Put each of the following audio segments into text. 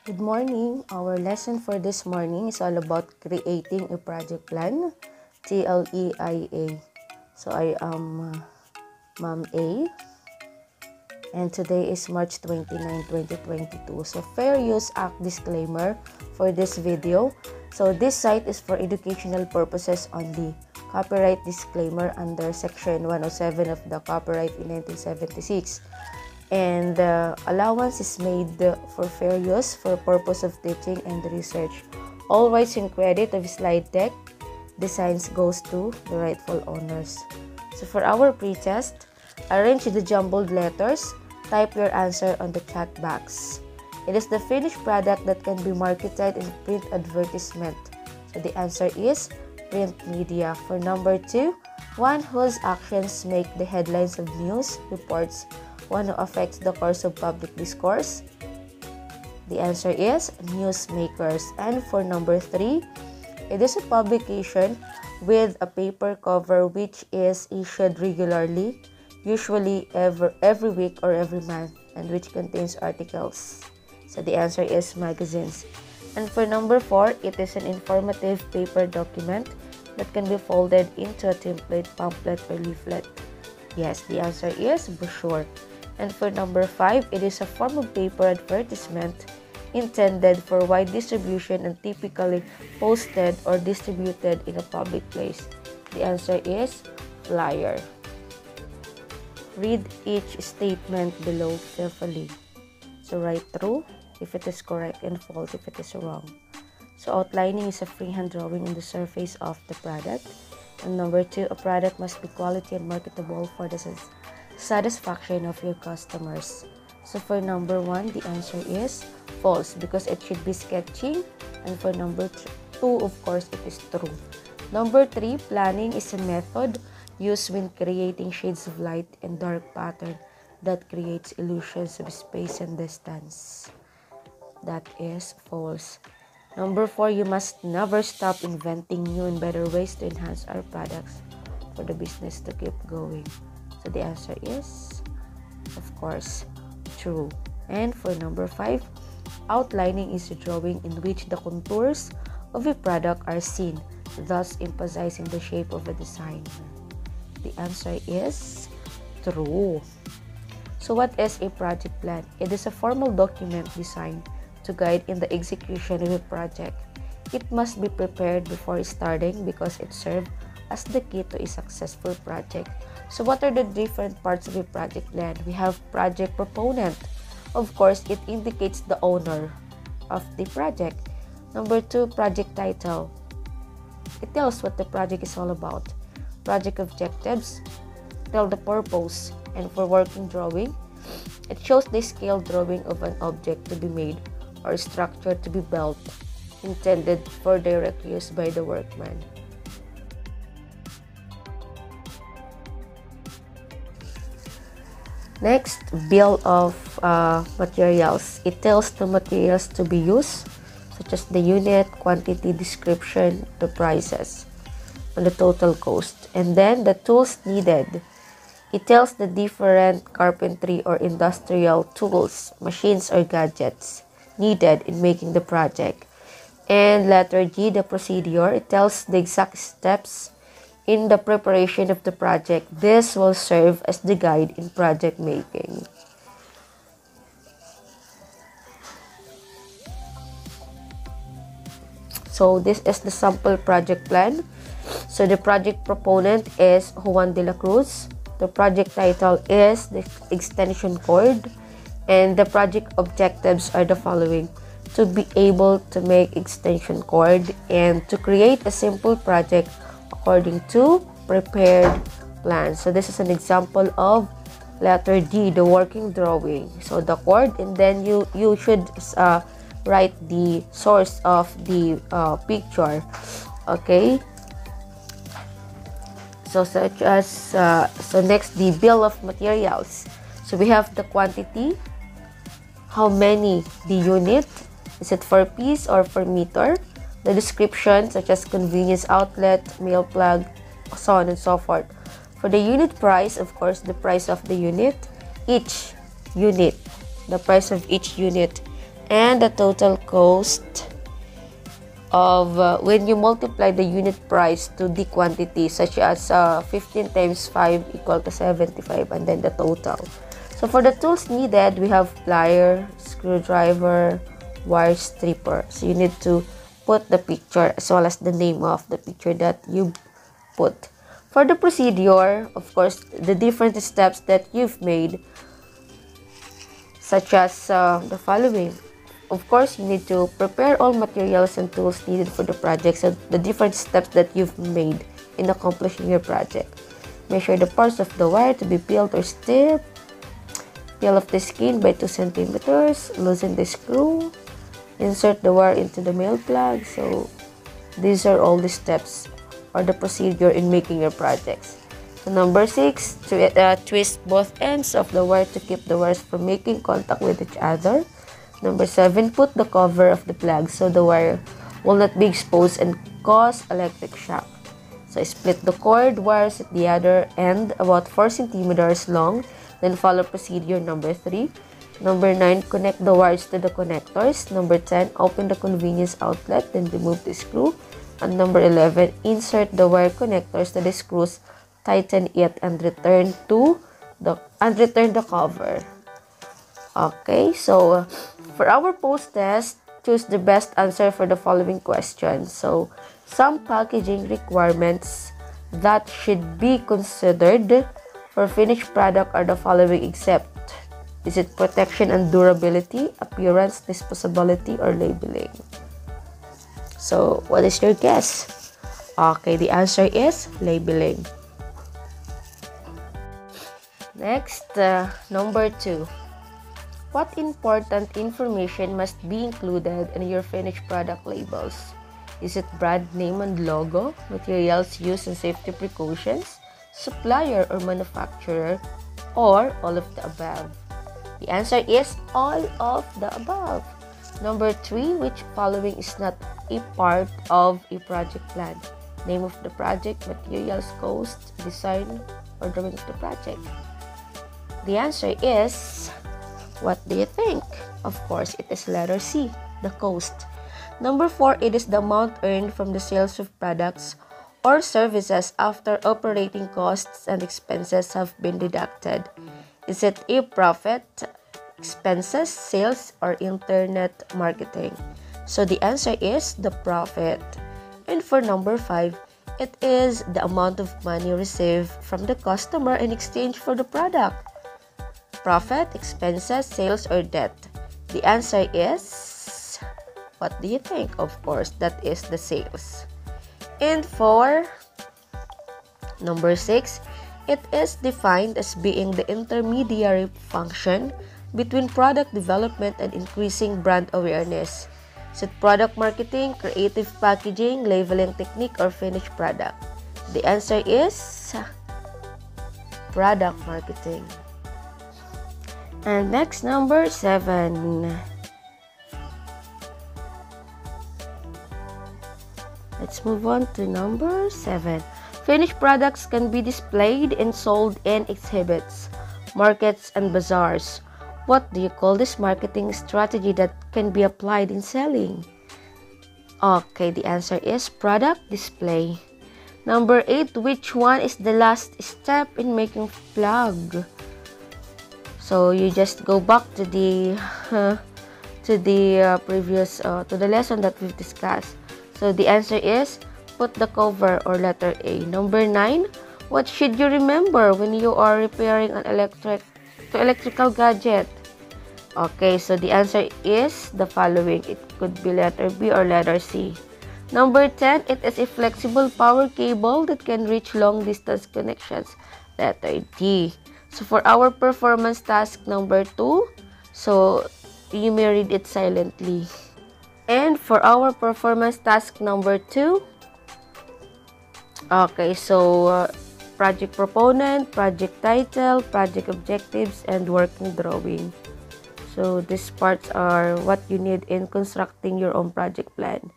Good morning. Our lesson for this morning is all about creating a project plan, TLEIA. So I am Ma'am A, and today is March 29, 2022. So Fair Use Act disclaimer for this video. So this site is for educational purposes only. Copyright disclaimer under Section 107 of the Copyright in 1976. And allowance is made for fair use for purpose of teaching and research. All rights and credit of slide deck designs goes to the rightful owners. So for our pretest, arrange the jumbled letters, type your answer on the chat box. It is the finished product that can be marketed in print advertisement. So the answer is print media. For number 2, one whose actions make the headlines of news reports, one who affects the course of public discourse. The answer is newsmakers. And for number 3, it is a publication with a paper cover which is issued regularly, usually every week or every month, and which contains articles. So the answer is magazines. And for number 4, it is an informative paper document that can be folded into a template, pamphlet, or leaflet. Yes, the answer is brochure. And for number 5, it is a form of paper advertisement intended for wide distribution and typically posted or distributed in a public place. The answer is flyer. Read each statement below carefully. So write true if it is correct and false if it is wrong. So outlining is a freehand drawing on the surface of the product. And number 2, a product must be quality and marketable for the satisfaction of your customers. So for number 1, the answer is false because it should be sketching. And for number 2, of course, it is true. Number 3, planning is a method used when creating shades of light and dark pattern that creates illusions of space and distance. That is false. Number 4, you must never stop inventing new and better ways to enhance our products for the business to keep going. So the answer is, of course, true. And for number 5, outlining is a drawing in which the contours of a product are seen, thus emphasizing the shape of a design. The answer is true. So what is a project plan? It is a formal document designed to guide in the execution of a project. It must be prepared before starting because it serves as the key to a successful project. So what are the different parts of a project plan? We have project proponent. Of course, it indicates the owner of the project. Number 2, project title. It tells what the project is all about. Project objectives tell the purpose. And for working drawing, it shows the scale drawing of an object to be made or structure to be built, intended for direct use by the workman. Next, bill of materials. It tells the materials to be used, such as the unit, quantity, description, the prices, and the total cost. And then the tools needed. It tells the different carpentry or industrial tools, machines, or gadgets needed in making the project. And letter G, the procedure. It tells the exact steps in the preparation of the project. This will serve as the guide in project making. So this is the sample project plan. So the project proponent is Juan de la Cruz. The project title is the extension cord. And the project objectives are the following: to be able to make extension cord and to create a simple project according to prepared plans. So this is an example of letter D, the working drawing. So the cord, and then you should write the source of the picture. Okay. So such as so next, the bill of materials. So we have the quantity, how many, the unit, is it for piece or for meter, the description such as convenience outlet, mail plug, so on and so forth. For the unit price, of course, the price of the unit, each unit, the price of each unit. and the total cost of when you multiply the unit price to the quantity, such as 15 times 5 equal to 75, and then the total. So for the tools needed, we have plier, screwdriver, wire stripper. So you need to put the picture as well as the name of the picture that you put. For the procedure, of course, the different steps that you've made, such as the following. Of course, you need to prepare all materials and tools needed for the project. So the different steps that you've made in accomplishing your project. Measure the parts of the wire to be peeled or stripped. Peel off the skin by 2 centimeters. Loosen the screw. Insert the wire into the male plug. So these are all the steps or the procedure in making your projects. So number 6, twist both ends of the wire to keep the wires from making contact with each other. Number 7, put the cover of the plug so the wire will not be exposed and cause electric shock. So split the cord wires at the other end about 4 centimeters long. Then follow procedure number 3. Number 9, connect the wires to the connectors. Number 10, open the convenience outlet, then remove the screw. And number 11, insert the wire connectors to the screws, tighten it, and return the cover. Okay, so for our post-test, choose the best answer for the following questions. So, some packaging requirements that should be considered for finished product are the following except: is it protection and durability, appearance, disposability, or labeling? So, what is your guess? Okay, the answer is labeling. Next, number 2. What important information must be included in your finished product labels? Is it brand name and logo, materials used and safety precautions, supplier or manufacturer, or all of the above? The answer is all of the above. Number 3, which following is not a part of a project plan? Name of the project, materials, cost, design, or drawing of the project. The answer is, what do you think? Of course, it is letter C, the cost. Number 4, it is the amount earned from the sales of products or services after operating costs and expenses have been deducted. Is it a profit, expenses, sales, or internet marketing? So the answer is the profit. And for number 5, it is the amount of money received from the customer in exchange for the product. Profit, expenses, sales, or debt? The answer is, what do you think? Of course, that is the sales. And for number 6, it is defined as being the intermediary function between product development and increasing brand awareness. Is it product marketing, creative packaging, labeling technique, or finished product? The answer is product marketing. And next, number 7. Let's move on to number 7. Finished products can be displayed and sold in exhibits, markets, and bazaars. What do you call this marketing strategy that can be applied in selling? Okay, the answer is product display. Number 8, which one is the last step in making plug? So you just go back to the previous to the lesson that we've discussed. So the answer is put the cover, or letter A. Number 9, what should you remember when you are repairing an electrical gadget? Okay, so the answer is the following. It could be letter B or letter C. Number 10, it is a flexible power cable that can reach long distance connections. Letter D. So for our performance task number 2, so you may read it silently. And for our performance task number 2, okay, so project proponent, project title, project objectives, and working drawing. So these parts are what you need in constructing your own project plan.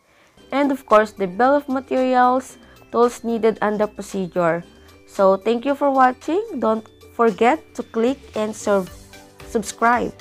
And of course, the bill of materials, tools needed, and the procedure. So thank you for watching. Don't forget to click and subscribe.